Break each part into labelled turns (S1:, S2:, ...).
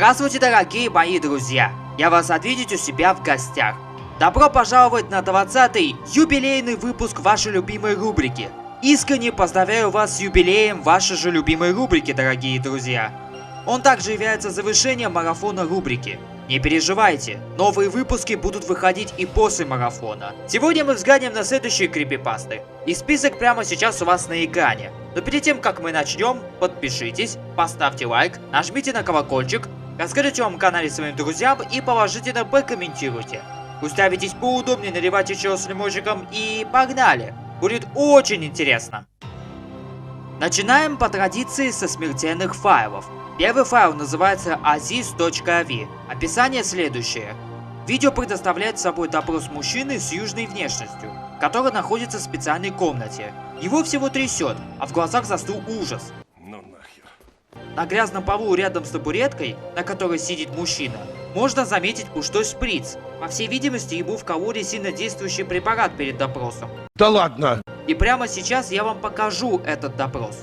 S1: Здравствуйте, дорогие мои друзья! Я вас рад видеть у себя в гостях. Добро пожаловать на 20-й юбилейный выпуск вашей любимой рубрики. Искренне поздравляю вас с юбилеем вашей же любимой рубрики, дорогие друзья. Он также является завершением марафона рубрики. Не переживайте, новые выпуски будут выходить и после марафона. Сегодня мы взглянем на следующие крипипасты. И список прямо сейчас у вас на экране. Но перед тем, как мы начнем, подпишитесь, поставьте лайк, нажмите на колокольчик, расскажите о моем канале своим друзьям и положительно прокомментируйте. Устраивайтесь поудобнее, наливайте чай с лимончиком и погнали! Будет очень интересно! Начинаем по традиции со смертельных файлов. Первый файл называется aziz.avi. Описание следующее. Видео предоставляет собой допрос мужчины с южной внешностью, который находится в специальной комнате. Его всего трясет, а в глазах застыл ужас.
S2: Ну нахер.
S1: На грязном полу рядом с табуреткой, на которой сидит мужчина, можно заметить пустой шприц. По всей видимости, ему вкололи сильнодействующий препарат перед допросом.
S2: Да ладно!
S1: И прямо сейчас я вам покажу этот допрос.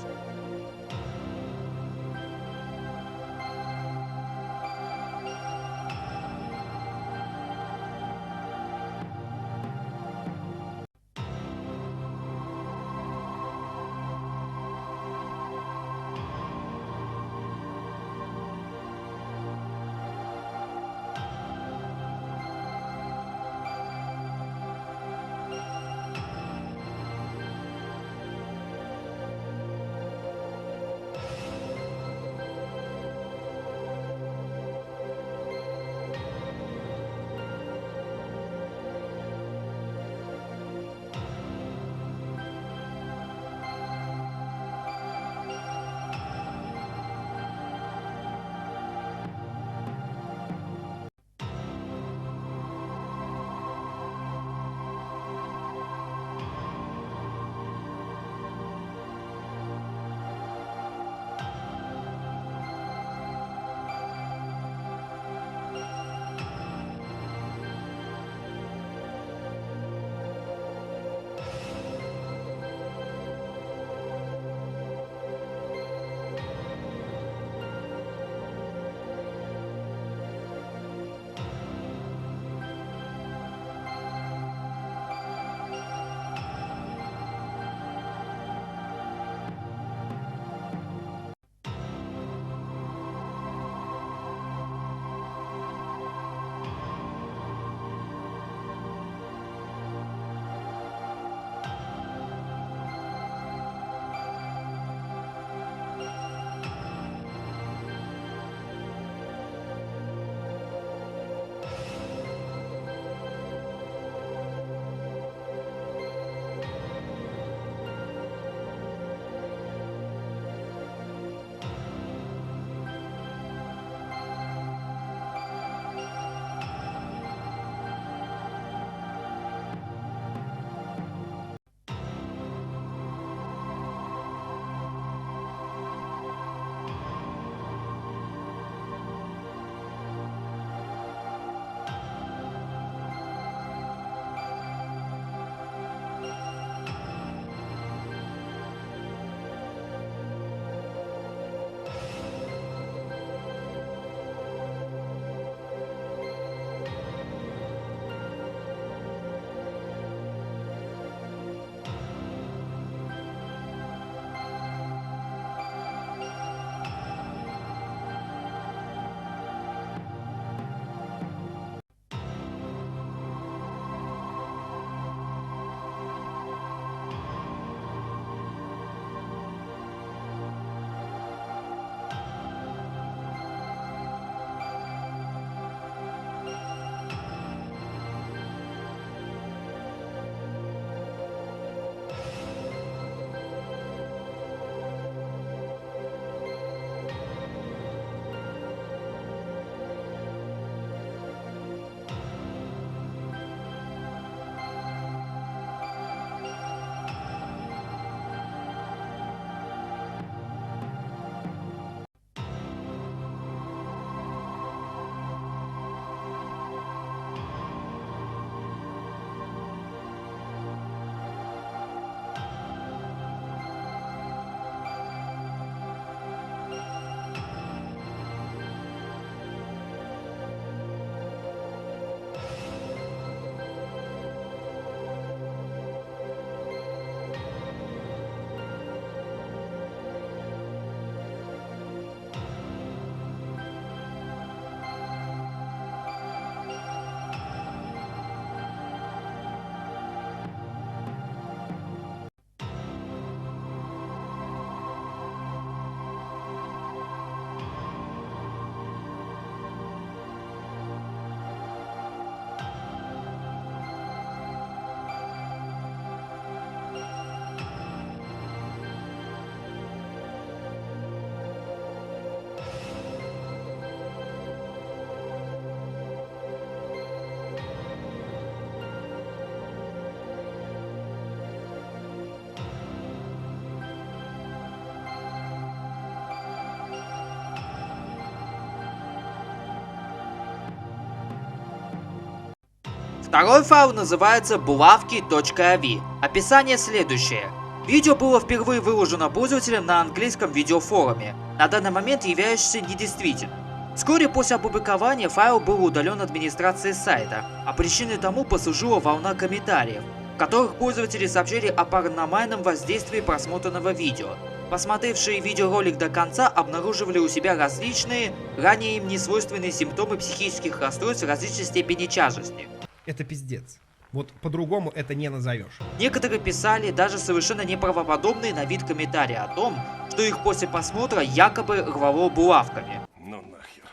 S1: Второй файл называется булавки.avi. Описание следующее. Видео было впервые выложено пользователем на английском видеофоруме, на данный момент являющийся недействительным. Вскоре после опубликования файл был удален администрацией сайта, а причиной тому послужила волна комментариев, в которых пользователи сообщили о паранормальном воздействии просмотренного видео. Посмотревшие видеоролик до конца обнаруживали у себя различные, ранее им несвойственные симптомы психических расстройств различной степени тяжести.
S2: Это пиздец. Вот по-другому это не назовешь.
S1: Некоторые писали даже совершенно неправдоподобные на вид комментарии о том, что их после просмотра якобы рвало булавками.
S3: Ну нахер.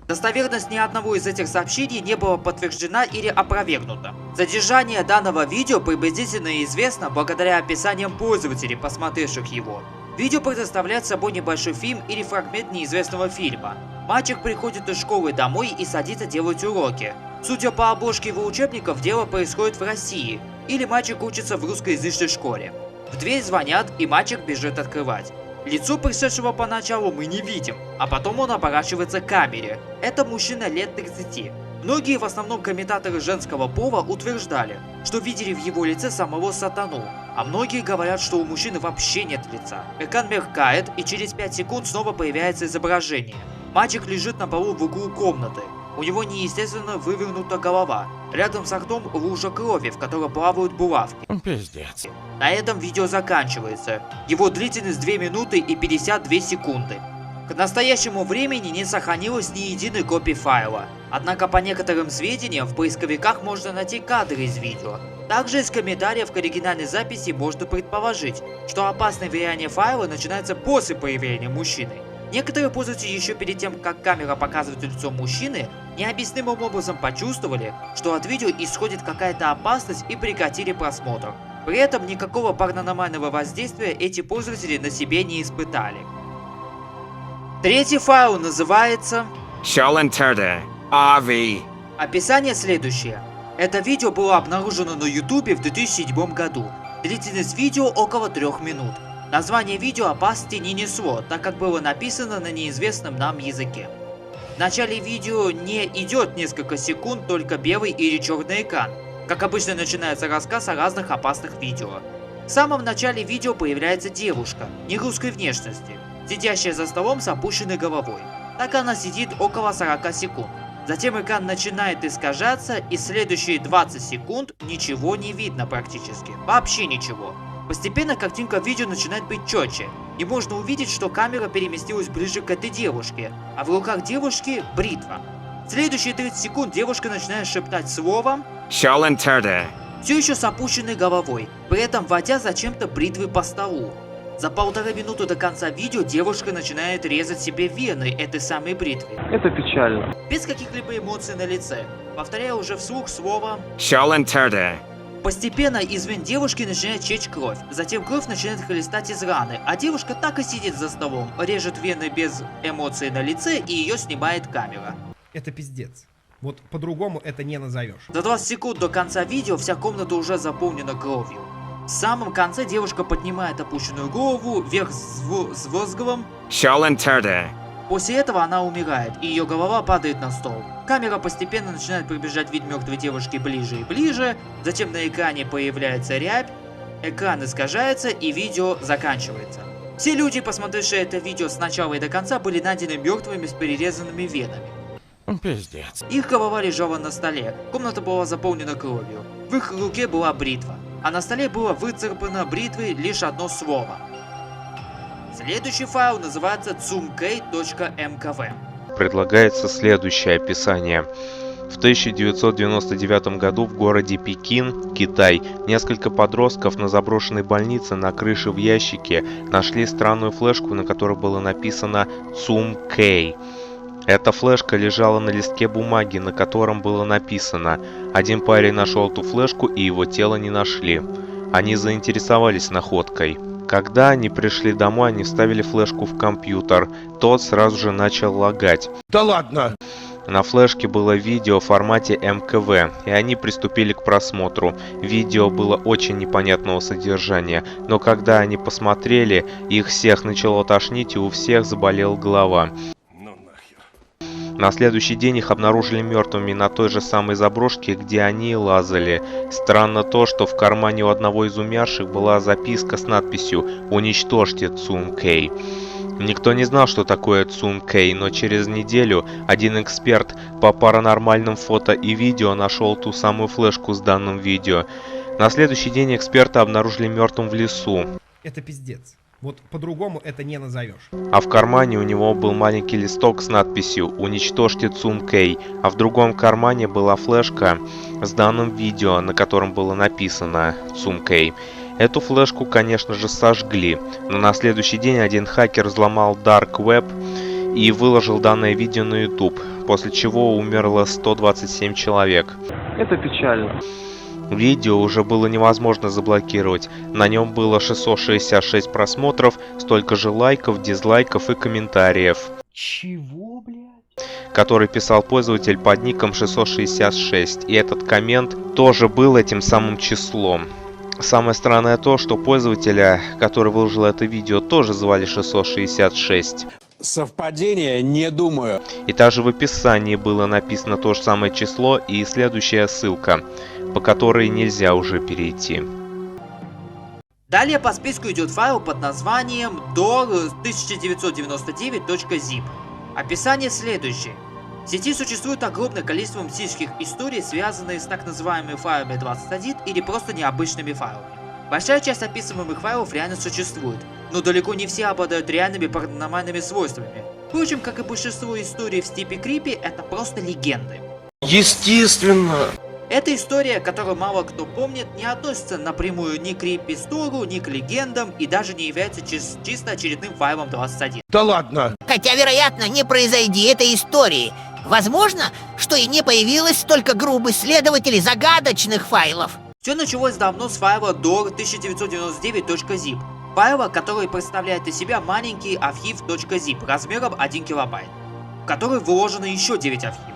S1: Достоверность ни одного из этих сообщений не была подтверждена или опровергнута. Содержание данного видео приблизительно известно благодаря описаниям пользователей, посмотревших его. Видео представляет собой небольшой фильм или фрагмент неизвестного фильма. Мальчик приходит из школы домой и садится делать уроки. Судя по обложке его учебников, дело происходит в России, или мальчик учится в русскоязычной школе. В дверь звонят, и мальчик бежит открывать. Лицо пришедшего поначалу мы не видим, а потом он оборачивается к камере. Это мужчина лет 30. Многие, в основном комментаторы женского пола, утверждали, что видели в его лице самого сатану, а многие говорят, что у мужчины вообще нет лица. Экран меркает, и через 5 секунд снова появляется изображение. Мальчик лежит на полу в углу комнаты. У него неестественно вывернута голова. Рядом с ртом лужа крови, в которой плавают булавки.
S3: Пиздец.
S1: На этом видео заканчивается. Его длительность 2 минуты и 52 секунды. К настоящему времени не сохранилось ни единой копии файла. Однако по некоторым сведениям в поисковиках можно найти кадры из видео. Также из комментариев к оригинальной записи можно предположить, что опасное влияние файла начинается после появления мужчины. Некоторые пользователи еще перед тем, как камера показывает лицо мужчины, необъяснимым образом почувствовали, что от видео исходит какая-то опасность и прекратили просмотр. При этом никакого паранормального воздействия эти пользователи на себе не испытали. Третий файл называется
S3: Avi.
S1: Описание следующее. Это видео было обнаружено на YouTube в 2007 году. Длительность видео около 3 минут. Название видео опасности не несло, так как было написано на неизвестном нам языке. В начале видео не идет несколько секунд только белый или черный экран. Как обычно, начинается рассказ о разных опасных видео. В самом начале видео появляется девушка, нерусской внешности, сидящая за столом с опущенной головой. Так она сидит около 40 секунд. Затем экран начинает искажаться, и следующие 20 секунд ничего не видно практически. Вообще ничего. Постепенно картинка видео начинает быть четче, и можно увидеть, что камера переместилась ближе к этой девушке, а в руках девушки бритва. Следующие 30 секунд девушка начинает шептать слово все еще с опущенной головой, при этом водя зачем-то бритвой по столу. За 1,5 минуты до конца видео девушка начинает резать себе вены этой самой бритвой.
S4: Это печально.
S1: Без каких-либо эмоций на лице. Повторяя уже вслух слово. Постепенно из вен девушки начинает течь кровь, затем кровь начинает хлестать из раны, а девушка так и сидит за столом, режет вены без эмоций на лице, и ее снимает камера.
S2: Это пиздец. Вот по-другому это не назовешь.
S1: За 20 секунд до конца видео вся комната уже заполнена кровью. В самом конце девушка поднимает опущенную голову вверх с возгласом. После этого она умирает, и ее голова падает на стол. Камера постепенно начинает приближать вид мертвой девушки ближе и ближе, затем на экране появляется рябь, экран искажается и видео заканчивается. Все люди, посмотревшие это видео с начала и до конца, были найдены мертвыми с перерезанными венами.
S3: Пиздец.
S1: Их голова лежала на столе, комната была заполнена кровью, в их руке была бритва, а на столе было выцарапано бритвой лишь одно слово. Следующий файл называется tsumkey.mkv.
S4: Предлагается следующее описание. В 1999 году в городе Пекин, Китай, несколько подростков на заброшенной больнице на крыше в ящике нашли странную флешку, на которой было написано Tsumkey. Эта флешка лежала на листке бумаги, на котором было написано. Один парень нашел эту флешку, и его тело не нашли. Они заинтересовались находкой. Когда они пришли домой, они вставили флешку в компьютер. Тот сразу же начал лагать.
S3: Да ладно!
S4: На флешке было видео в формате МКВ, и они приступили к просмотру. Видео было очень непонятного содержания, но когда они посмотрели, их всех начало тошнить, и у всех заболела голова.
S3: Ну нахер.
S4: На следующий день их обнаружили мертвыми на той же самой заброшке, где они лазали. Странно то, что в кармане у одного из умерших была записка с надписью «Уничтожьте Цун Кэй». Никто не знал, что такое Цун Кэй, но через неделю один эксперт по паранормальным фото и видео нашел ту самую флешку с данным видео. На следующий день эксперта обнаружили мертвым в лесу.
S2: Это пиздец. Вот по-другому это не назовешь.
S4: А в кармане у него был маленький листок с надписью «Уничтожьте Цун Кэй», а в другом кармане была флешка с данным видео, на котором было написано «Цун Кэй». Эту флешку, конечно же, сожгли, но на следующий день один хакер взломал Dark Web и выложил данное видео на YouTube, после чего умерло 127 человек.
S5: Это печально.
S4: Видео уже было невозможно заблокировать. На нем было 666 просмотров, столько же лайков, дизлайков и комментариев.
S2: Чего, блядь?
S4: Который писал пользователь под ником 666. И этот коммент тоже был этим самым числом. Самое странное то, что пользователя, который выложил это видео, тоже звали 666.
S6: Совпадение? Не думаю.
S4: И также в описании было написано то же самое число и следующая ссылка, по которой нельзя уже перейти.
S1: Далее по списку идет файл под названием door1999.zip. Описание следующее. В сети существует огромное количество мистических историй, связанные с так называемыми файлами 21 или просто необычными файлами. Большая часть описываемых файлов реально существует, но далеко не все обладают реальными паранормальными свойствами. Впрочем, как и большинство историй в степи крипи, это просто легенды.
S3: Естественно.
S1: Эта история, которую мало кто помнит, не относится напрямую ни к крипи-стору, ни к легендам и даже не является чисто очередным файлом 21.
S3: Да ладно.
S7: Хотя, вероятно, не произойди этой истории. Возможно, что и не появилось столько грубых исследователей загадочных файлов.
S1: Все началось давно с файла door1999.zip, файла, который представляет из себя маленький архив .zip размером 1 килобайт, в который вложено еще 9 архивов,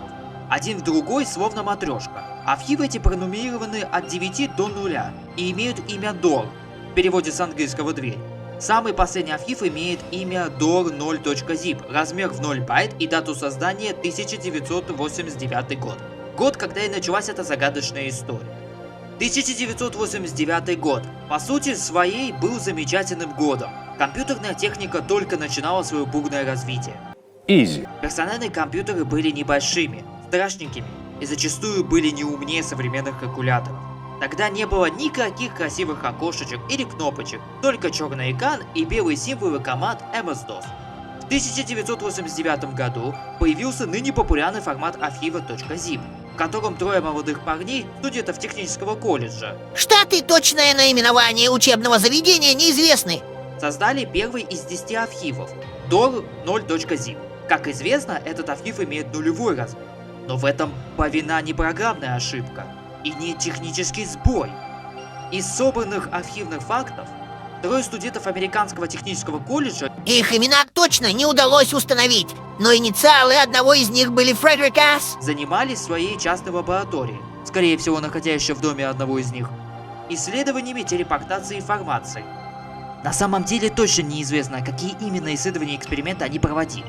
S1: один в другой словно матрешка. Архивы эти пронумерированы от 9 до 0 и имеют имя door, в переводе с английского дверь. Самый последний архив имеет имя door0.zip, размер в 0 байт и дату создания 1989 год. Год, когда и началась эта загадочная история. 1989 год, по сути своей, был замечательным годом. Компьютерная техника только начинала свое бурное развитие.
S6: Изи.
S1: Персональные компьютеры были небольшими, страшненькими и зачастую были не умнее современных калькуляторов. Тогда не было никаких красивых окошечек или кнопочек, только черный экран и белые символы команд MS-DOS. В 1989 году появился ныне популярный формат архива .zip, в котором трое молодых парней, студентов технического колледжа,
S7: Штаты и точное наименование учебного заведения неизвестны.
S1: создали первый из 10 архивов door0.zip. Как известно, этот архив имеет нулевой размер, но в этом повинна не программная ошибка и не технический сбой. Из собранных архивных фактов, трое студентов американского технического колледжа
S7: Их имена точно не удалось установить, но инициалы одного из них были Фредерик С.
S1: занимались в своей частной лаборатории, скорее всего находящейся в доме одного из них, исследованиями телепортации информации. На самом деле точно неизвестно, какие именно исследования и эксперименты они проводили.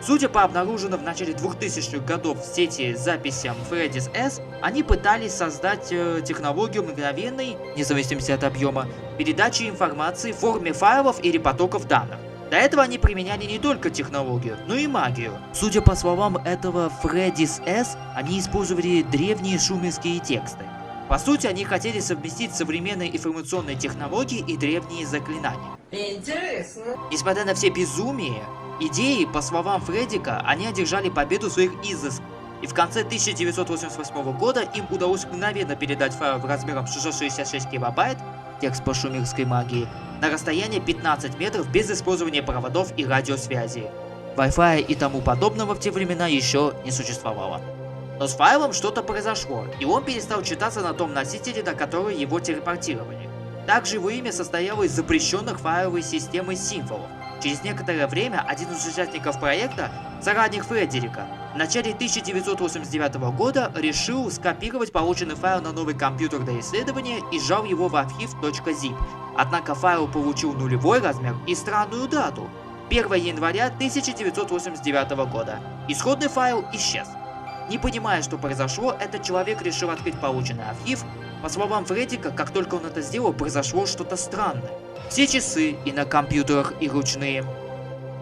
S1: Судя по обнаруженным в начале 2000-х годов в сети записям Freddy's S, они пытались создать технологию мгновенной, вне зависимости от объема, передачи информации в форме файлов или потоков данных. До этого они применяли не только технологию, но и магию. Судя по словам этого Freddy's S, они использовали древние шумерские тексты. По сути, они хотели совместить современные информационные технологии и древние заклинания.
S8: Интересно.
S1: Несмотря на все безумие, идеи, по словам Фреддика, они одержали победу в своих изысках. И в конце 1988 года им удалось мгновенно передать файл размером 666 килобайт, текст по шумерской магии, на расстояние 15 метров без использования проводов и радиосвязи. Wi-Fi и тому подобного в те времена еще не существовало. Но с файлом что-то произошло, и он перестал читаться на том носителе, на который его телепортировали. Также его имя состояло из запрещенных файловой системы символов. Через некоторое время один из участников проекта, соратник Фредерика, в начале 1989 года решил скопировать полученный файл на новый компьютер для исследования и сжал его в архив .zip. Однако файл получил нулевой размер и странную дату. 1 января 1989 года. Исходный файл исчез. Не понимая, что произошло, этот человек решил открыть полученный архив. По словам Фреддика, как только он это сделал, произошло что-то странное. Все часы, и на компьютерах, и ручные,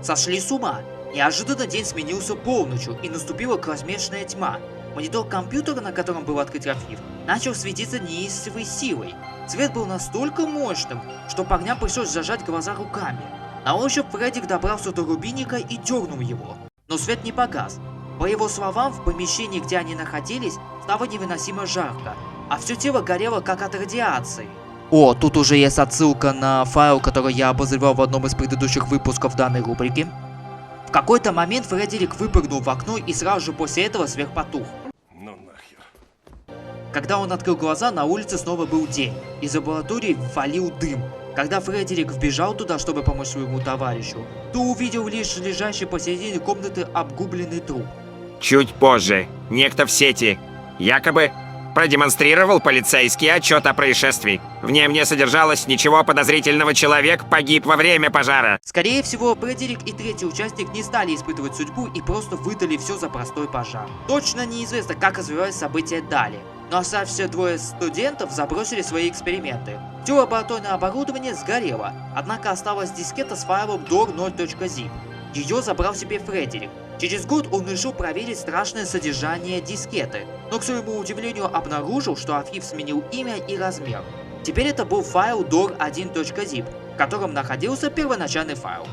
S1: сошли с ума. Неожиданно день сменился полночью, и наступила кромешная тьма. Монитор компьютера, на котором был открыт архив, начал светиться неистовой силой. Свет был настолько мощным, что парням пришлось зажать глаза руками. На ощупь Фреддик добрался до рубильника и дернул его. Но свет не погас. По его словам, в помещении, где они находились, стало невыносимо жарко, а все тело горело как от радиации. О, тут уже есть отсылка на файл, который я обозревал в одном из предыдущих выпусков данной рубрики. В какой-то момент Фреддик выпрыгнул в окно и сразу же после этого свет потух.
S3: Ну нахер.
S1: Когда он открыл глаза, на улице снова был день. Из лаборатории валил дым. Когда Фреддик вбежал туда, чтобы помочь своему товарищу, то увидел лишь лежащий посередине комнаты обгубленный труп.
S5: Чуть позже некто в сети якобы продемонстрировал полицейский отчет о происшествии. В нем не содержалось ничего подозрительного, человек погиб во время пожара.
S1: Скорее всего, Фреддик и третий участник не стали испытывать судьбу и просто выдали все за простой пожар. Точно неизвестно, как развивались события далее. Но оставшиеся двое студентов забросили свои эксперименты. Все лабораторное оборудование сгорело, однако осталась дискета с файлом door0.zip. Ее забрал себе Фреддик. Через год он решил проверить страшное содержание дискеты, но к своему удивлению обнаружил, что архив сменил имя и размер. Теперь это был файл door1.zip, в котором находился первоначальный файл.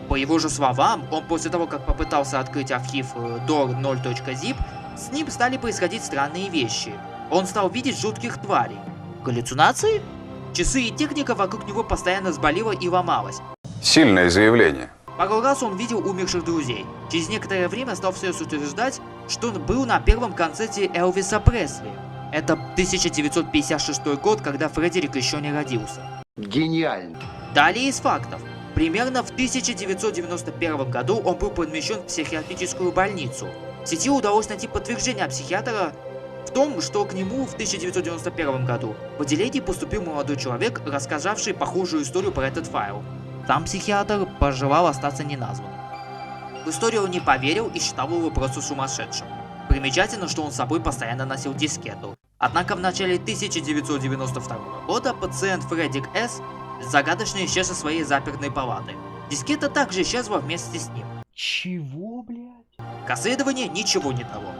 S1: По его же словам, он после того, как попытался открыть архив door0.zip, с ним стали происходить странные вещи. Он стал видеть жутких тварей. Галлюцинации? Часы и техника вокруг него постоянно сболела и ломалась.
S8: Сильное заявление.
S1: Пару раз он видел умерших друзей. Через некоторое время стал всерьез утверждать, что он был на первом концерте Элвиса Пресли. Это 1956 год, когда Фреддик еще не родился.
S6: Гениально.
S1: Далее из фактов. Примерно в 1991 году он был помещен в психиатрическую больницу. В сети удалось найти подтверждение от психиатра в том, что к нему в 1991 году в отделение поступил молодой человек, рассказавший похожую историю про этот файл. Сам психиатр пожелал остаться неназванным. В историю он не поверил и считал его просто сумасшедшим. Примечательно, что он с собой постоянно носил дискету. Однако в начале 1992 года пациент Фреддик С. загадочно исчез из своей запертой палаты. Дискета также исчезла вместе с ним.
S2: Чего, блядь?
S1: К расследованию ничего не дало.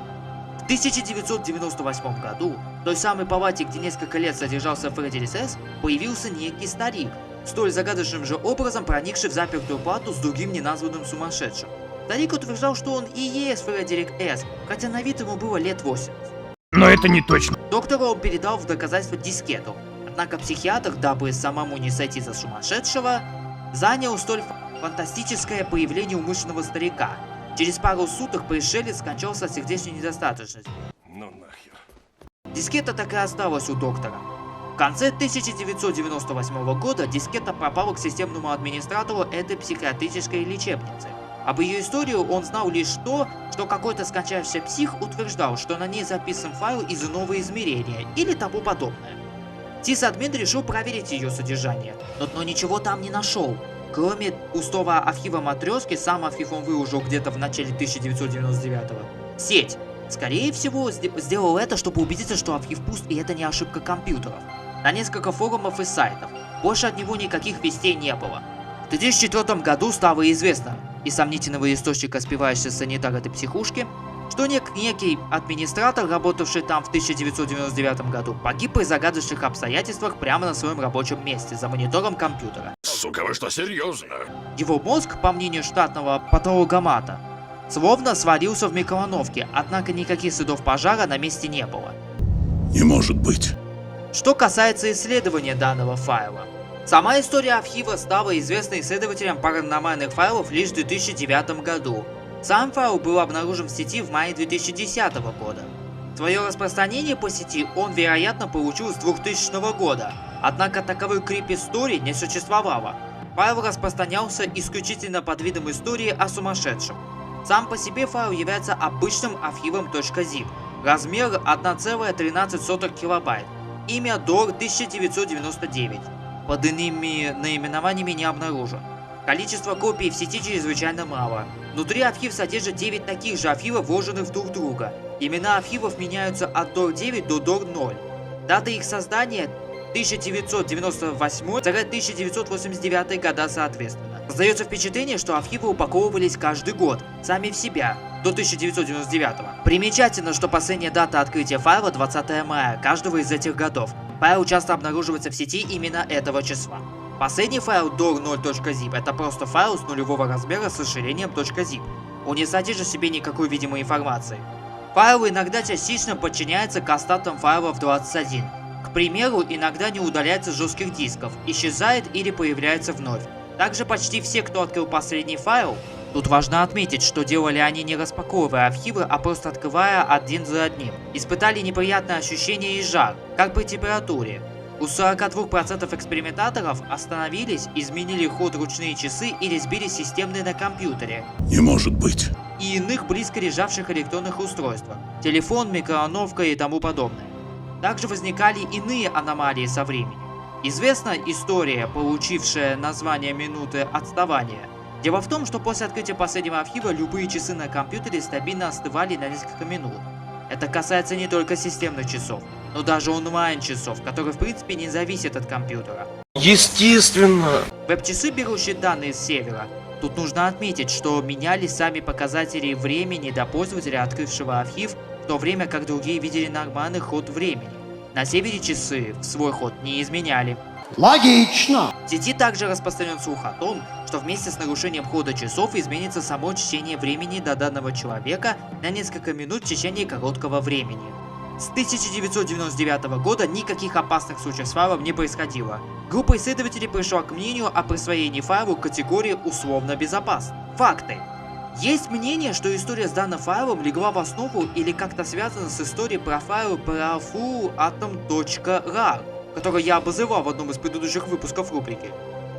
S1: В 1998 году в той самой палате, где несколько лет содержался Фреддик С., появился некий старик, столь загадочным же образом проникший в запертую палату с другим неназванным сумасшедшим. Старик утверждал, что он и есть Фреддик С., хотя на вид ему было лет 80.
S2: Но это не точно.
S1: Доктору он передал в доказательство дискету, однако психиатр, дабы самому не сойти за сумасшедшего, занял столь фантастическое появление умышленного старика. Через пару суток пришелец скончался от сердечной недостаточности.
S3: Ну нахер.
S1: Дискета так и осталась у доктора. В конце 1998 года дискета пропала к системному администратору этой психиатрической лечебницы. Об ее истории он знал лишь то, что какой-то скончавшийся псих утверждал, что на ней записан файл из иного измерения или тому подобное. Сисадмин решил проверить ее содержание, но ничего там не нашел. Кроме пустого архива матрешки, сам архив он выложил где-то в начале 1999-го. Сеть, скорее всего, сделал это, чтобы убедиться, что архив пуст и это не ошибка компьютеров. На несколько форумов и сайтов. Больше от него никаких вестей не было. В 2004 году стало известно из сомнительного источника спивающегося санитара этой психушки, что некий администратор, работавший там в 1999 году, погиб при загадочных обстоятельствах прямо на своем рабочем месте за монитором компьютера.
S3: Сука, вы что, серьезно?
S1: Его мозг, по мнению штатного патологоанатома, словно сварился в микроволновке, однако никаких следов пожара на месте не было.
S3: Не может быть.
S1: Что касается исследования данного файла. Сама история архива стала известна исследователям паранормальных файлов лишь в 2009 году. Сам файл был обнаружен в сети в мае 2010 года. Свое распространение по сети он, вероятно, получил с 2000 года, однако таковой крип-истории не существовало. Файл распространялся исключительно под видом истории о сумасшедшем. Сам по себе файл является обычным архивом .zip, размер 1,13 килобайт, имя DOR 1999, под иными наименованиями не обнаружен. Количество копий в сети чрезвычайно мало. Внутри архив содержит 9 таких же архивов, вложенных друг в друга. Имена архивов меняются от DOR9 до DOR0. Дата их создания 1998-1989 года соответственно. Создается впечатление, что архивы упаковывались каждый год, сами в себя, до 1999. Примечательно, что последняя дата открытия файла 20 мая каждого из этих годов. Файл часто обнаруживается в сети именно этого числа. Последний файл dor0.zip это просто файл с нулевого размера с расширением .zip. Он не содержит в себе никакой видимой информации. Файл иногда частично подчиняется константам файлов 21. К примеру, иногда не удаляется с жестких дисков, исчезает или появляется вновь. Также почти все, кто открыл последний файл, тут важно отметить, что делали они не распаковывая архивы, а просто открывая один за одним, испытали неприятное ощущение и жар, как при температуре. У 42% экспериментаторов остановились, изменили ход ручные часы или сбили системные на компьютере.
S3: Не может быть.
S1: И иных близко лежавших электронных устройствах, телефон, микроволновка и тому подобное. Также возникали иные аномалии со временем. Известна история, получившая название минуты отставания. Дело в том, что после открытия последнего архива любые часы на компьютере стабильно остывали на несколько минут. Это касается не только системных часов, но даже онлайн-часов, которые в принципе не зависят от компьютера.
S3: Естественно.
S1: Веб-часы, берущие данные с сервера. Тут нужно отметить, что менялись сами показатели времени до пользователя, открывшего архив, в то время как другие видели нормальный ход времени. На сервере часы в свой ход не изменяли.
S9: Логично.
S1: В сети также распространен слух о том, что вместе с нарушением хода часов изменится само течение времени до данного человека на несколько минут в течение короткого времени. С 1999 года никаких опасных случаев с файлом не происходило. Группа исследователей пришла к мнению о присвоении файлу категории условно безопасный. Факты. Есть мнение, что история с данным файлом легла в основу или как-то связана с историей про файл parafullatom.rar, который я обозревал в одном из предыдущих выпусков рубрики.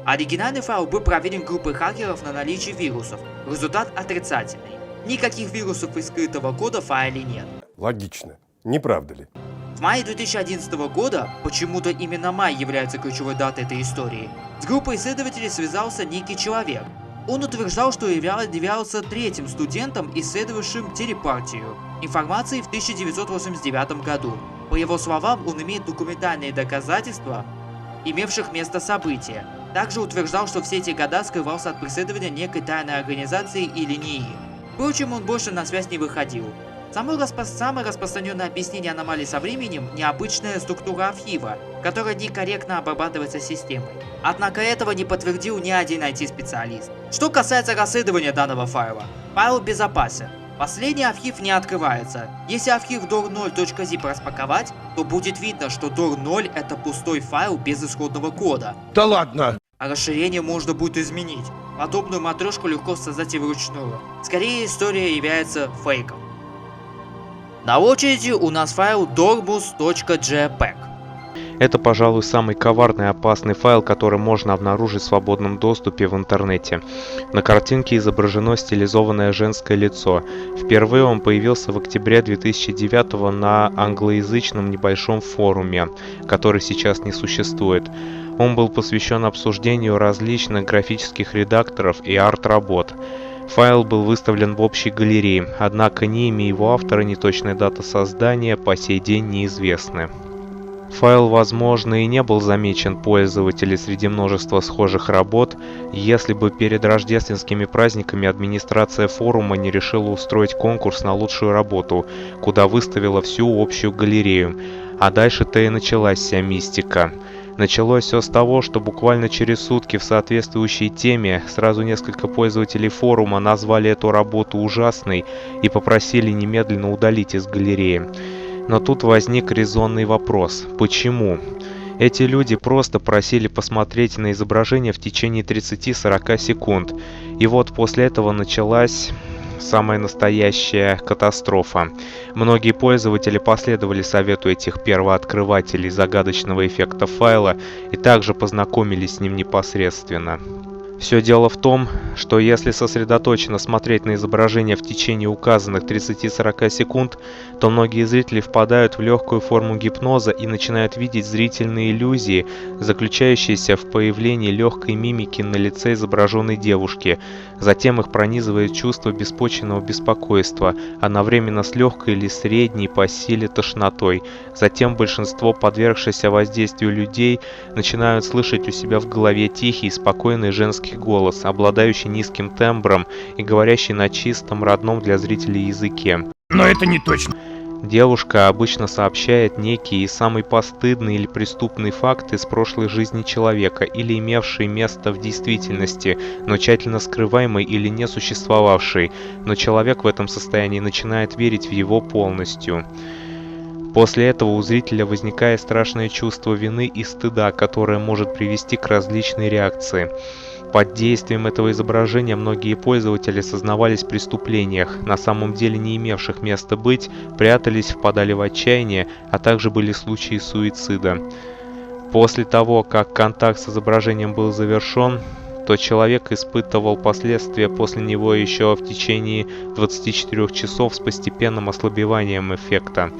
S1: Оригинальный файл был проверен группой хакеров на наличие вирусов. Результат отрицательный. Никаких вирусов из скрытого кода в файле нет.
S3: Логично. Не правда ли?
S1: В мае 2011 года, почему-то именно май является ключевой датой этой истории, с группой исследователей связался некий человек. Он утверждал, что являлся третьим студентом, исследовавшим телепатию информации в 1989 году. По его словам, он имеет документальные доказательства имевших место события. Также утверждал, что все эти года скрывался от преследования некой тайной организации или НИИ. Впрочем, он больше на связь не выходил. Самое распространенное объяснение аномалий со временем – необычная структура архива, которая некорректно обрабатывается системой. Однако этого не подтвердил ни один IT-специалист. Что касается расследования данного файла, файл безопасен. Последний архив не открывается. Если архив dor0.zip распаковать, то будет видно, что dor0 – это пустой файл без исходного кода.
S3: Да ладно.
S1: А расширение можно будет изменить. Подобную матрешку легко создать и вручную. Скорее, история является фейком. На очереди у нас файл dormus.jpg.
S4: Это, пожалуй, самый коварный и опасный файл, который можно обнаружить в свободном доступе в интернете. На картинке изображено стилизованное женское лицо. Впервые он появился в октябре 2009 на англоязычном небольшом форуме, который сейчас не существует. Он был посвящен обсуждению различных графических редакторов и арт-работ. Файл был выставлен в общей галерее, однако ни имя его автора, ни точная дата создания по сей день неизвестны. Файл, возможно, и не был замечен пользователем среди множества схожих работ, если бы перед рождественскими праздниками администрация форума не решила устроить конкурс на лучшую работу, куда выставила всю общую галерею. А дальше-то и началась вся мистика. Началось все с того, что буквально через сутки в соответствующей теме сразу несколько пользователей форума назвали эту работу ужасной и попросили немедленно удалить из галереи. Но тут возник резонный вопрос: почему? Эти люди просто просили посмотреть на изображение в течение 30-40 секунд. И вот после этого началась самая настоящая катастрофа. Многие пользователи последовали совету этих первооткрывателей загадочного эффекта файла и также познакомились с ним непосредственно. Все дело в том, что если сосредоточенно смотреть на изображение в течение указанных 30-40 секунд, то многие зрители впадают в легкую форму гипноза и начинают видеть зрительные иллюзии, заключающиеся в появлении легкой мимики на лице изображенной девушки. Затем их пронизывает чувство беспочвенного беспокойства, одновременно с легкой или средней по силе тошнотой. Затем большинство подвергшихся воздействию людей начинают слышать у себя в голове тихий и спокойный женский голос, обладающий низким тембром и говорящий на чистом, родном для зрителей языке.
S2: Но это не точно.
S4: Девушка обычно сообщает некий и самый постыдный или преступный факт из прошлой жизни человека или имевший место в действительности, но тщательно скрываемый или не существовавший, но человек в этом состоянии начинает верить в его полностью. После этого у зрителя возникает страшное чувство вины и стыда, которое может привести к различной реакции. Под действием этого изображения многие пользователи сознавались в преступлениях, на самом деле не имевших места быть, прятались, впадали в отчаяние, а также были случаи суицида. После того, как контакт с изображением был завершен, то человек испытывал последствия после него еще в течение 24 часов с постепенным ослабеванием эффекта.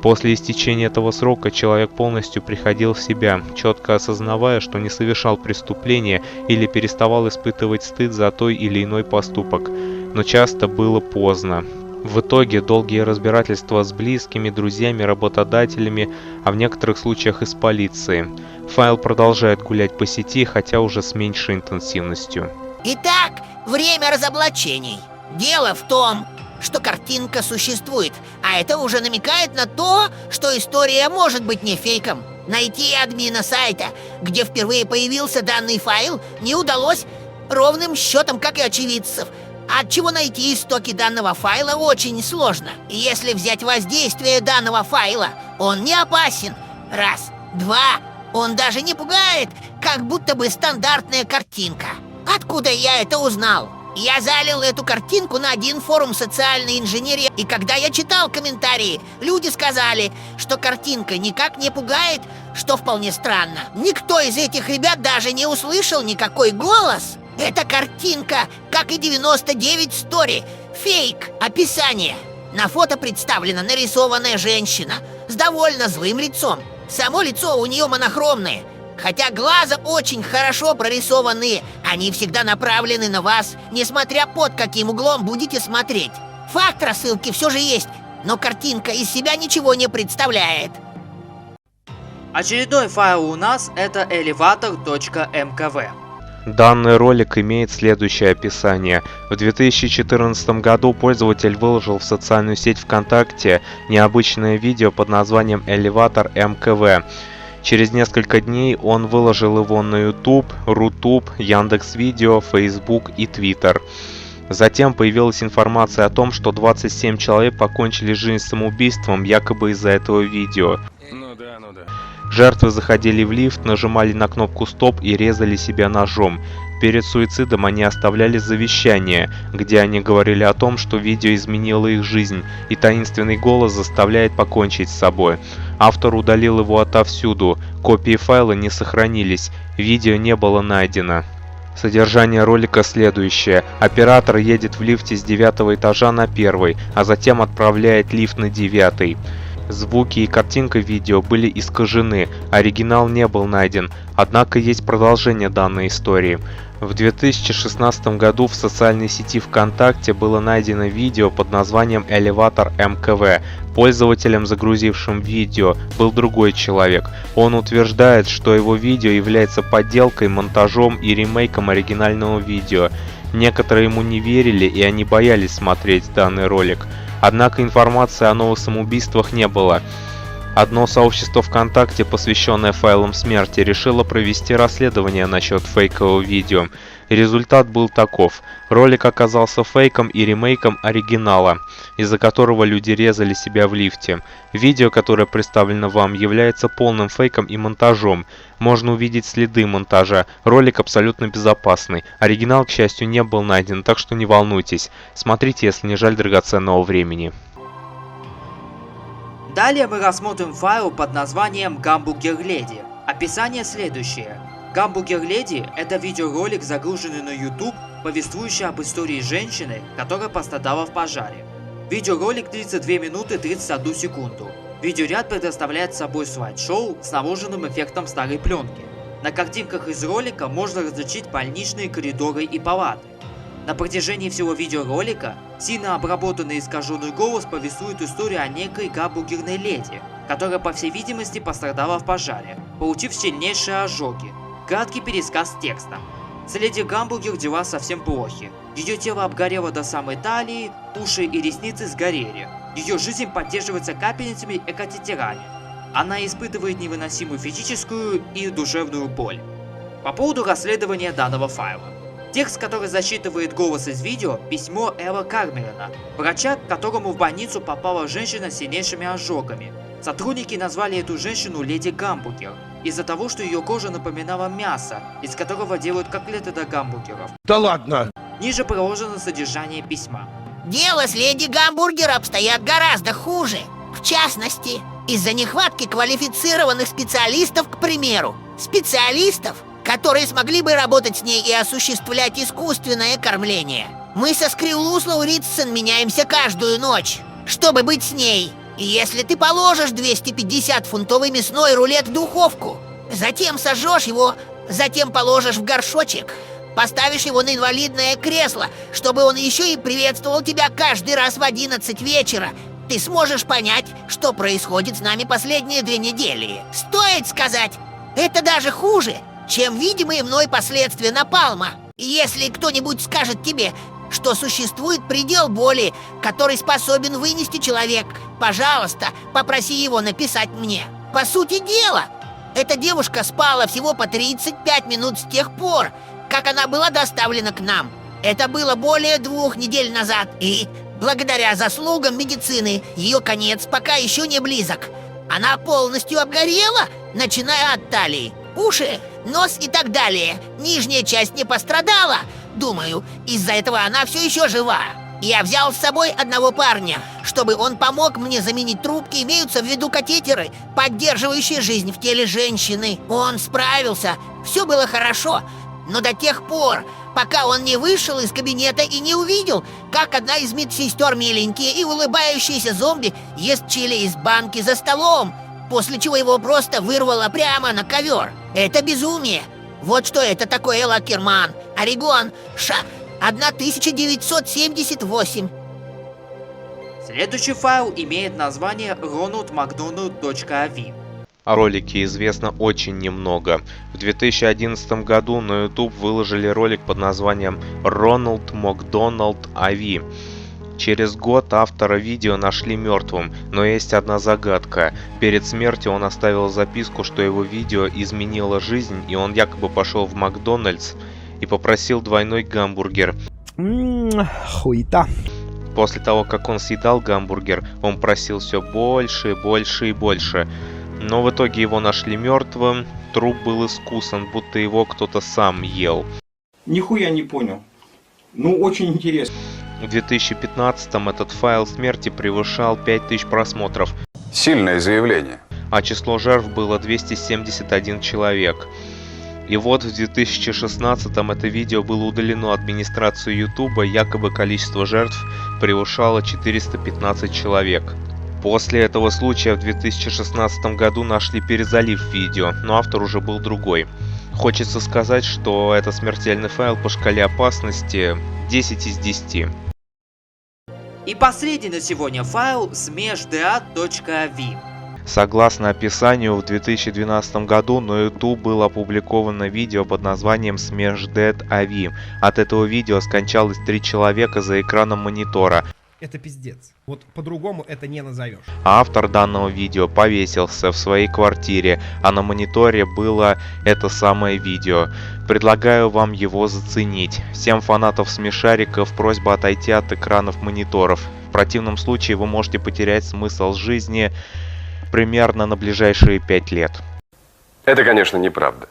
S4: После истечения этого срока человек полностью приходил в себя, четко осознавая, что не совершал преступления или переставал испытывать стыд за той или иной поступок. Но часто было поздно. В итоге долгие разбирательства с близкими, друзьями, работодателями, а в некоторых случаях и с полицией. Файл продолжает гулять по сети, хотя уже с меньшей интенсивностью.
S7: Итак, время разоблачений. Дело в том, что картинка существует, а это уже намекает на то, что история может быть не фейком. Найти админа сайта, где впервые появился данный файл, не удалось ровным счетом, как и очевидцев. Отчего найти истоки данного файла очень сложно. И если взять воздействие данного файла, он не опасен. Раз. Два. Он даже не пугает, как будто бы стандартная картинка. Откуда я это узнал? Я залил эту картинку на один форум социальной инженерии, и когда я читал комментарии, люди сказали, что картинка никак не пугает, что вполне странно. Никто из этих ребят даже не услышал никакой голос. Эта картинка, как и 99 стори, фейк. Описание. На фото представлена нарисованная женщина с довольно злым лицом. Само лицо у нее монохромное. Хотя глаза очень хорошо прорисованные, они всегда направлены на вас, несмотря под каким углом будете смотреть. Факт рассылки все же есть, но картинка из себя ничего не представляет.
S1: Очередной файл у нас это elevator.mkv.
S4: Данный ролик имеет следующее описание. В 2014 году пользователь выложил в социальную сеть ВКонтакте необычное видео под названием Elevator MKV. Через несколько дней он выложил его на YouTube, Рутуб, Яндекс.Видео, Facebook и Twitter. Затем появилась информация о том, что 27 человек покончили жизнь самоубийством якобы из-за этого видео.
S3: Ну да.
S4: Жертвы заходили в лифт, нажимали на кнопку «Стоп» и резали себя ножом. Перед суицидом они оставляли завещание, где они говорили о том, что видео изменило их жизнь, и таинственный голос заставляет покончить с собой. Автор удалил его отовсюду, копии файла не сохранились, видео не было найдено. Содержание ролика следующее. Оператор едет в лифте с 9-го этажа на 1-й, а затем отправляет лифт на 9-й. Звуки и картинка видео были искажены, оригинал не был найден, однако есть продолжение данной истории. В 2016 году в социальной сети ВКонтакте было найдено видео под названием Elevator MKV. Пользователем, загрузившим видео, был другой человек. Он утверждает, что его видео является подделкой, монтажом и ремейком оригинального видео. Некоторые ему не верили, и они боялись смотреть данный ролик. Однако информации о новых самоубийствах не было. Одно сообщество ВКонтакте, посвященное файлам смерти, решило провести расследование насчет фейкового видео. Результат был таков. Ролик оказался фейком и ремейком оригинала, из-за которого люди резали себя в лифте. Видео, которое представлено вам, является полным фейком и монтажом. Можно увидеть следы монтажа. Ролик абсолютно безопасный. Оригинал, к счастью, не был найден, так что не волнуйтесь. Смотрите, если не жаль драгоценного времени.
S1: Далее мы рассмотрим файл под названием Гамбургер Леди. Описание следующее. Гамбургер Леди – это видеоролик, загруженный на YouTube, повествующий об истории женщины, которая пострадала в пожаре. Видеоролик длится 2 минуты 31 секунду. Видеоряд предоставляет собой слайд-шоу с наложенным эффектом старой пленки. На картинках из ролика можно различить больничные коридоры и палаты. На протяжении всего видеоролика сильно обработанный и искаженный голос повествует историю о некой гамбургерной леди, которая, по всей видимости, пострадала в пожаре, получив сильнейшие ожоги. Краткий пересказ текста. С леди Гамбургер дела совсем плохи. Ее тело обгорело до самой талии, уши и ресницы сгорели. Ее жизнь поддерживается капельницами и катетерами. Она испытывает невыносимую физическую и душевную боль. По поводу расследования данного файла. Текст, который засчитывает голос из видео, письмо Элла Кармерена, врача, к которому в больницу попала женщина с сильнейшими ожогами. Сотрудники назвали эту женщину леди Гамбургер из-за того, что ее кожа напоминала мясо, из которого делают котлеты до гамбургеров.
S3: Да ладно!
S1: Ниже приложено содержание письма.
S7: Дело с леди Гамбургер обстоят гораздо хуже. В частности, из-за нехватки квалифицированных специалистов, к примеру. Специалистов, которые смогли бы работать с ней и осуществлять искусственное кормление. Мы со Скрилус Лауритсон меняемся каждую ночь, чтобы быть с ней. И если ты положишь 250-фунтовый мясной рулет в духовку, затем сожжешь его, затем положишь в горшочек, поставишь его на инвалидное кресло, чтобы он еще и приветствовал тебя каждый раз в 11 вечера, ты сможешь понять, что происходит с нами последние 2 недели. Стоит сказать, это даже хуже, чем видимые мной последствия напалма. И если кто-нибудь скажет тебе, что существует предел боли, который способен вынести человек, пожалуйста, попроси его написать мне. По сути дела, эта девушка спала всего по 35 минут с тех пор, как она была доставлена к нам. Это было более 2 недель назад, и благодаря заслугам медицины ее конец пока еще не близок. Она полностью обгорела, начиная от талии. Уши, нос и так далее. Нижняя часть не пострадала. Думаю, из-за этого она все еще жива. Я взял с собой одного парня, чтобы он помог мне заменить трубки, имеются в виду катетеры, поддерживающие жизнь в теле женщины. Он справился, все было хорошо, но до тех пор, пока он не вышел из кабинета и не увидел, как одна из медсестер миленькие и улыбающиеся зомби ест чили из банки за столом, после чего его просто вырвало прямо на ковер. Это безумие. Вот что это такое, Лакерман. Орегон, США, 1978.
S1: Следующий файл имеет название ronaldmcdonald.avi.
S4: О ролике известно очень немного. В 2011 году на YouTube выложили ролик под названием Ronald McDonald AV. Через год автора видео нашли мертвым, но есть одна загадка. Перед смертью он оставил записку, что его видео изменило жизнь, и он якобы пошел в Макдональдс и попросил двойной гамбургер.
S2: Хуета.
S4: После того, как он съедал гамбургер, он просил все больше, больше и больше. Но в итоге его нашли мертвым, труп был искусан, будто его кто-то сам ел.
S9: Нихуя не понял. Ну, очень интересно.
S4: В 2015-м этот файл смерти превышал 5000 просмотров,
S8: Сильное заявление.
S4: а число жертв было 271 человек. И вот в 2016-м это видео было удалено администрацией Ютуба, якобы количество жертв превышало 415 человек. После этого случая в 2016 году нашли перезалив видео, но автор уже был другой. Хочется сказать, что это смертельный файл по шкале опасности 10 из 10.
S1: И последний на сегодня файл smashdead.avi.
S4: Согласно описанию, в 2012 году на YouTube было опубликовано видео под названием smashdead.avi. От этого видео скончалось 3 человека за экраном монитора,
S2: Это пиздец. Вот по-другому это не назовешь.
S4: а автор данного видео повесился в своей квартире, а на мониторе было это самое видео. Предлагаю вам его заценить. Всем фанатов смешариков просьба отойти от экранов мониторов. В противном случае вы можете потерять смысл жизни примерно на ближайшие 5 лет.
S3: Это, конечно, неправда.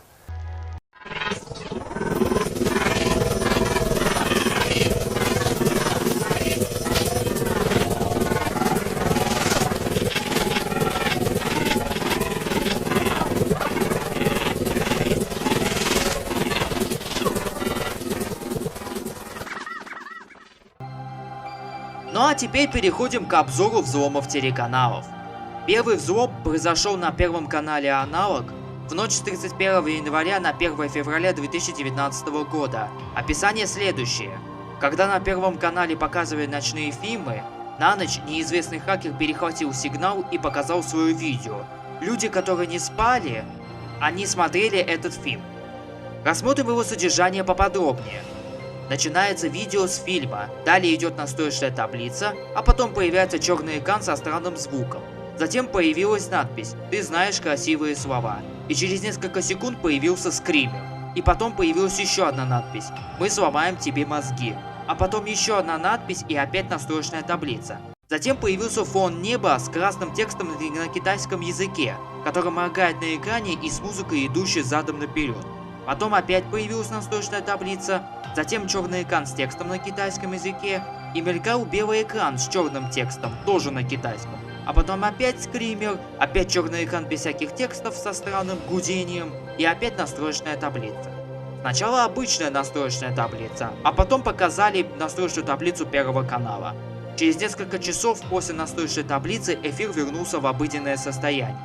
S1: теперь переходим к обзору взломов телеканалов. Первый взлом произошел на первом канале Аналог в ночь с 31 января на 1 февраля 2019 года. Описание следующее. Когда на первом канале показывали ночные фильмы, на ночь неизвестный хакер перехватил сигнал и показал свое видео. Люди, которые не спали, они смотрели этот фильм. Рассмотрим его содержание поподробнее. Начинается видео с фильма, далее идет настроечная таблица, а потом появляется черный экран со странным звуком. Затем появилась надпись «Ты знаешь красивые слова». И через несколько секунд появился скример. И потом появилась еще одна надпись «Мы сломаем тебе мозги». А потом еще одна надпись и опять настроечная таблица. Затем появился фон неба с красным текстом на китайском языке, который моргает на экране и с музыкой, идущей задом наперед. Потом опять появилась настроечная таблица, затем черный экран с текстом на китайском языке и мелькал белый экран с черным текстом, тоже на китайском. А потом опять скример, опять черный экран без всяких текстов со странным гудением и опять настроечная таблица. Сначала обычная настроечная таблица, а потом показали настроечную таблицу Первого канала. Через несколько часов после настроечной таблицы эфир вернулся в обыденное состояние.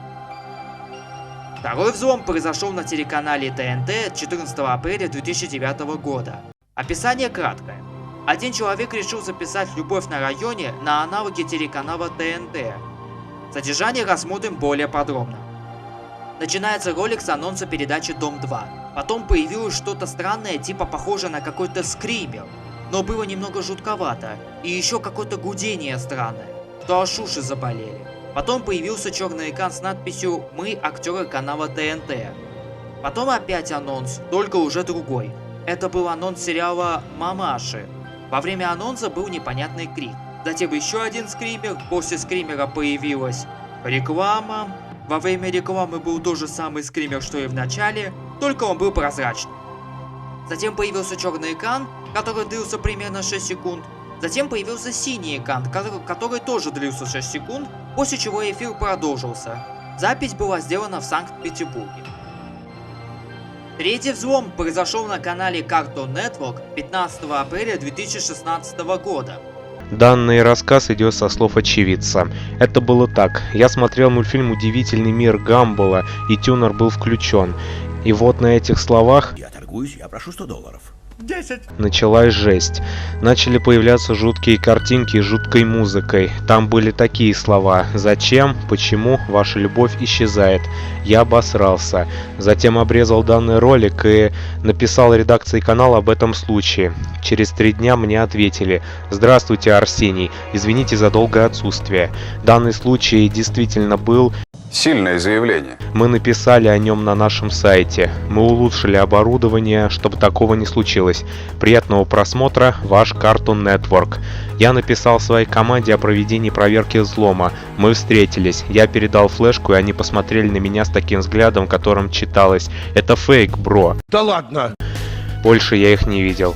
S1: Второй взлом произошел на телеканале ТНТ 14 апреля 2009 года. Описание краткое. Один человек решил записать «Любовь на районе» на аналоге телеканала ТНТ. Содержание рассмотрим более подробно. Начинается ролик с анонса передачи «Дом-2». Потом появилось что-то странное, типа похожее на какой-то скример. Но было немного жутковато. И еще какое-то гудение странное. То аж уши заболели. Потом появился черный экран с надписью «Мы актеры канала ТНТ». Потом опять анонс, только уже другой. Это был анонс сериала «Мамаши». Во время анонса был непонятный крик. Затем еще один скример, после скримера появилась реклама. Во время рекламы был тот же самый скример, что и в начале, только он был прозрачный. Затем появился черный экран, который длился примерно 6 секунд. Затем появился синий экран, который тоже длился 6 секунд, после чего эфир продолжился. Запись была сделана в Санкт-Петербурге. Третий взлом произошел на канале Cartoon Network 15 апреля 2016 года.
S4: Данный рассказ идет со слов очевидца. Это было так. Я смотрел мультфильм «Удивительный мир Гамбола», и тюнер был включен. И вот на этих словах
S10: Я торгуюсь, я прошу $100.
S4: началась жесть. Начали появляться жуткие картинки с жуткой музыкой. Там были такие слова: «Зачем? Почему? Ваша любовь исчезает». Я обосрался. Затем обрезал данный ролик и написал редакции канала об этом случае. Через 3 дня мне ответили: «Здравствуйте, Арсений. Извините за долгое отсутствие. Данный случай действительно был.
S8: Сильное заявление.
S4: Мы написали о нем на нашем сайте. Мы улучшили оборудование, чтобы такого не случилось. Приятного просмотра, ваш Cartoon Network». Я написал своей команде о проведении проверки взлома. Мы встретились. Я передал флешку, и они посмотрели на меня с таким взглядом, в котором читалось: «Это фейк, бро».
S2: Да ладно!
S4: Больше я их не видел.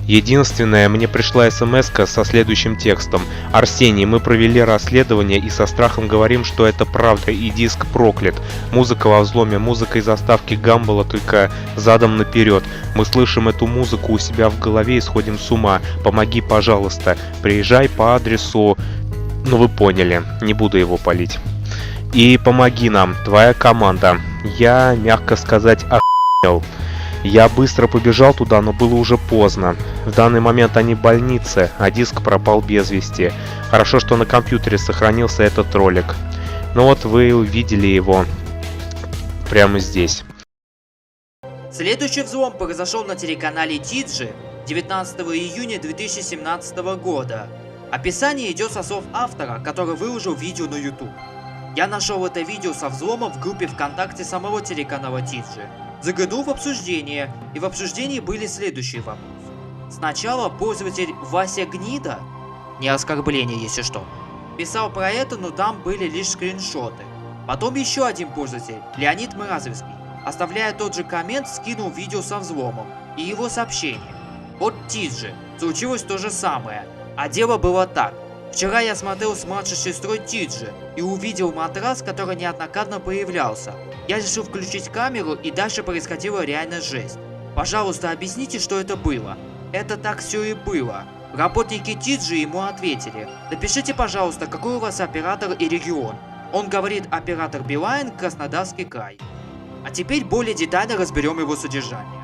S4: Единственное, мне пришла смс-ка со следующим текстом: «Арсений, мы провели расследование и со страхом говорим, что это правда, и диск проклят. Музыка во взломе, музыка из заставки Гамбола, только задом наперед. Мы слышим эту музыку у себя в голове и сходим с ума. Помоги, пожалуйста. Приезжай по адресу...» Ну вы поняли, не буду его палить. «И помоги нам, твоя команда». Я, мягко сказать, охуел. Я быстро побежал туда, но было уже поздно. В данный момент они в больнице, а диск пропал без вести. Хорошо, что на компьютере сохранился этот ролик. Ну вот вы увидели его прямо здесь.
S1: Следующий взлом произошел на телеканале Тиджи 19 июня 2017 года. Описание идет со слов автора, который выложил видео на YouTube. Я нашел это видео со взломом в группе ВКонтакте самого телеканала Тиджи. Заглянул в обсуждение, и в обсуждении были следующие вопросы. Сначала пользователь Вася Гнида, не оскорбление если что, писал про это, но там были лишь скриншоты. Потом еще один пользователь, Леонид Мразовский, оставляя тот же коммент, скинул видео со взломом и его сообщение. Вот Тиджи, случилось то же самое, а дело было так. Вчера я смотрел с младшей сестрой Тиджи и увидел матрас, который неоднократно появлялся. Я решил включить камеру, и дальше происходила реально жесть. Пожалуйста, объясните, что это было. Это так все и было. Работники Тиджи ему ответили: напишите, пожалуйста, какой у вас оператор и регион. Он говорит: оператор Билайн, Краснодарский край. А теперь более детально разберем его содержание.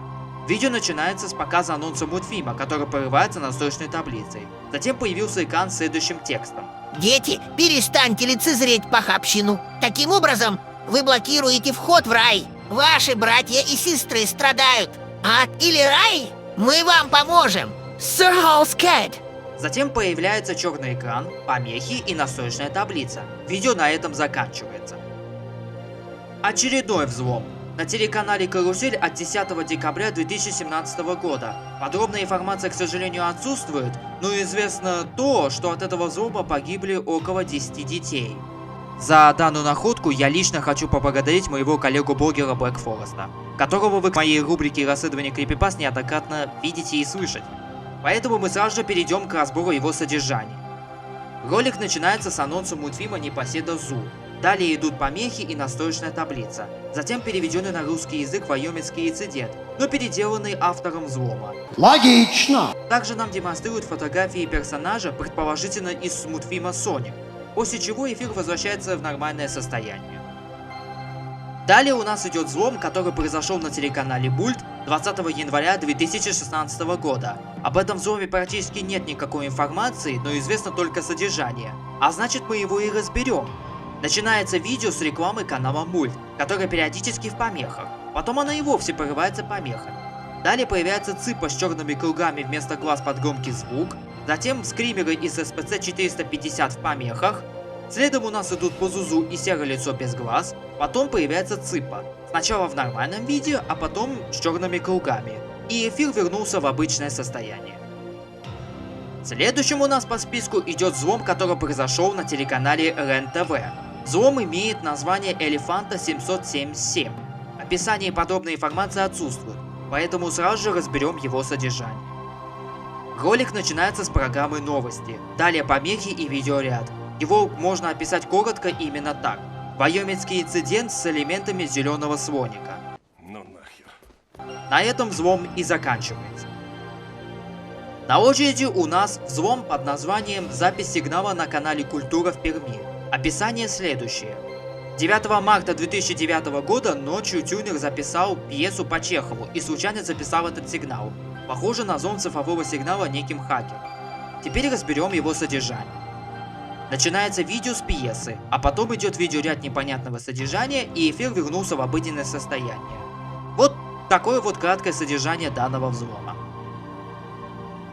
S1: Видео начинается с показа анонса мультфильма, который порывается настольной таблицей. Затем появился экран с следующим текстом.
S7: Дети, перестаньте лицезреть похабщину. Таким образом, вы блокируете вход в рай. Ваши братья и сестры страдают. Ад или рай? Мы вам поможем. Sir Halskad.
S1: Затем появляется черный экран, помехи и настольная таблица. Видео на этом заканчивается. Очередной взлом. На телеканале «Карусель» от 10 декабря 2017 года. Подробная информация, к сожалению, отсутствует, но известно то, что от этого взлома погибли около 10 детей. За данную находку я лично хочу поблагодарить моего коллегу-блогера Black Forest, которого вы в моей рубрике расследования крипипаст неоднократно видите и слышите. Поэтому мы сразу же перейдем к разбору его содержания. Ролик начинается с анонса мультфильма «Непоседа Зу». Далее идут помехи и настроечная таблица. Затем переведенный на русский язык вайоминский инцидент, но переделанный автором взлома.
S6: Логично.
S1: Также нам демонстрируют фотографии персонажа, предположительно из мультфильма Sonic, после чего эфир возвращается в нормальное состояние. Далее у нас идет взлом, который произошел на телеканале Бульт 20 января 2016 года. Об этом взломе практически нет никакой информации, но известно только содержание. А значит, мы его и разберем. Начинается видео с рекламы канала Мульт, которая периодически в помехах. Потом она и вовсе порывается помехами. Далее появляется цыпа с черными кругами вместо глаз под громкий звук. Затем скримеры из SPC-450 в помехах. Следом у нас идут Позузу и серое лицо без глаз. Потом появляется цыпа. Сначала в нормальном виде, а потом с черными кругами. И эфир вернулся в обычное состояние. Следующим у нас по списку идет взлом, который произошел на телеканале РЕН-ТВ. Взлом имеет название Элефанта 777. Описание и подробная информация отсутствуют, поэтому сразу же разберем его содержание. Ролик начинается с программы новости, далее помехи и видеоряд. Его можно описать коротко именно так. Вайоминский инцидент с элементами зеленого слоника.
S3: Ну нахер.
S1: На этом взлом и заканчивается. На очереди у нас взлом под названием «Запись сигнала на канале Культура в Перми». Описание следующее. 9 марта 2009 года ночью тюнер записал пьесу по Чехову и случайно записал этот сигнал. Похоже на взлом цифрового сигнала неким хакером. Теперь разберем его содержание. Начинается видео с пьесы, а потом идет видеоряд непонятного содержания, и эфир вернулся в обыденное состояние. Вот такое вот краткое содержание данного взлома.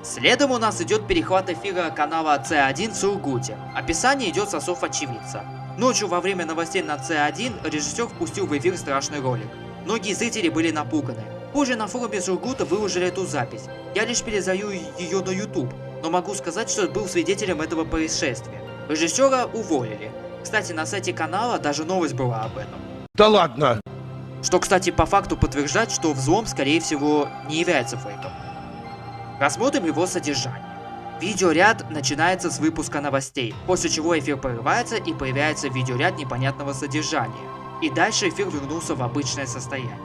S1: Следом у нас идет перехват эфира канала С1 в Сургуте. Описание идет со слов очевидца. Ночью во время новостей на С1 режиссер впустил в эфир страшный ролик. Многие зрители были напуганы. Позже на форуме Сургута выложили эту запись. Я лишь передаю ее на YouTube, но могу сказать, что был свидетелем этого происшествия. Режиссера уволили. Кстати, на сайте канала даже новость была об этом.
S2: Да ладно!
S1: Что, кстати, по факту подтверждает, что взлом, скорее всего, не является фейком. Рассмотрим его содержание. Видеоряд начинается с выпуска новостей, после чего эфир прерывается и появляется видеоряд непонятного содержания. И дальше эфир вернулся в обычное состояние.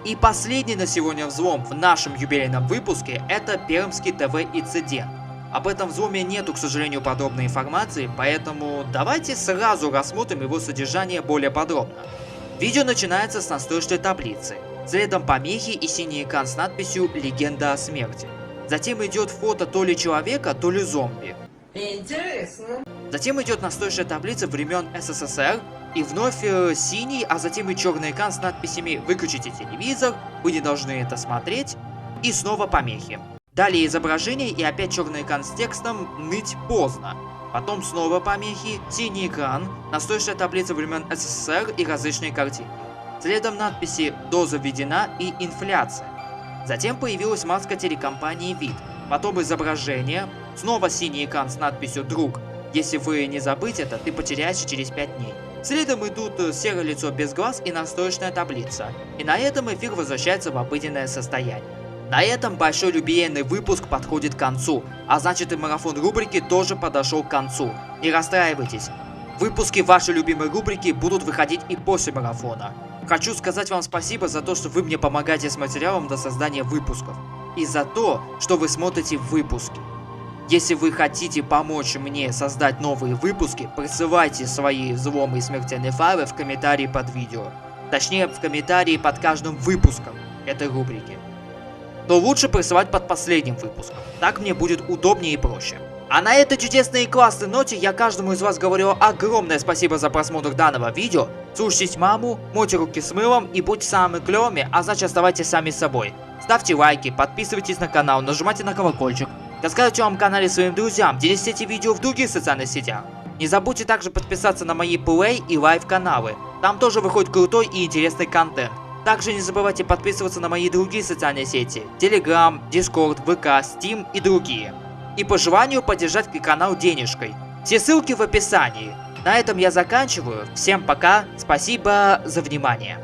S1: И последний на сегодня взлом в нашем юбилейном выпуске — это Пермский ТВ-инцидент. Об этом взломе нету, к сожалению, подробной информации, поэтому давайте сразу рассмотрим его содержание более подробно. Видео начинается с настольной таблицы. Следом помехи и синий экран с надписью «Легенда о смерти». Затем идет фото то ли человека, то ли зомби.
S10: Интересно.
S1: Затем идет настольная таблица времен СССР и вновь синий, а затем и черный экран с надписями «Выключите телевизор», «Вы не должны это смотреть» и снова помехи. Далее изображение и опять черный экран с текстом «Ныть поздно». Потом снова помехи, синий экран, настольная таблица времен СССР и различные картинки. Следом надписи «Доза введена» и «Инфляция». Затем появилась маска телекомпании «Вид». Потом изображение, снова синий экран с надписью «Друг». Если вы не забыть это, ты потеряешься через 5 дней. Следом идут серое лицо без глаз и настроечная таблица. И на этом эфир возвращается в обыденное состояние. На этом большой юбилейный выпуск подходит к концу, а значит и марафон рубрики тоже подошел к концу. Не расстраивайтесь, выпуски вашей любимой рубрики будут выходить и после марафона. Хочу сказать вам спасибо за то, что вы мне помогаете с материалом до создания выпусков. и за то, что вы смотрите выпуски. Если вы хотите помочь мне создать новые выпуски, присылайте свои взломы и смертельные файлы в комментарии под видео. Точнее, в комментарии под каждым выпуском этой рубрики. Но лучше присылать под последним выпуском. Так мне будет удобнее и проще. А на этой чудесной и классной ноте я каждому из вас говорю огромное спасибо за просмотр данного видео. Слушайте маму, мойте руки с мылом и будьте самыми клевыми, а значит оставайтесь сами собой. Ставьте лайки, подписывайтесь на канал, нажимайте на колокольчик. Рассказывайте о моем канале своим друзьям, делитесь эти видео в других социальных сетях. Не забудьте также подписаться на мои Play и Live каналы. Там тоже выходит крутой и интересный контент. Также не забывайте подписываться на мои другие социальные сети. Telegram, Discord, VK, Steam и другие. И по желанию поддержать канал денежкой. Все ссылки в описании. На этом я заканчиваю. Всем пока. Спасибо за внимание.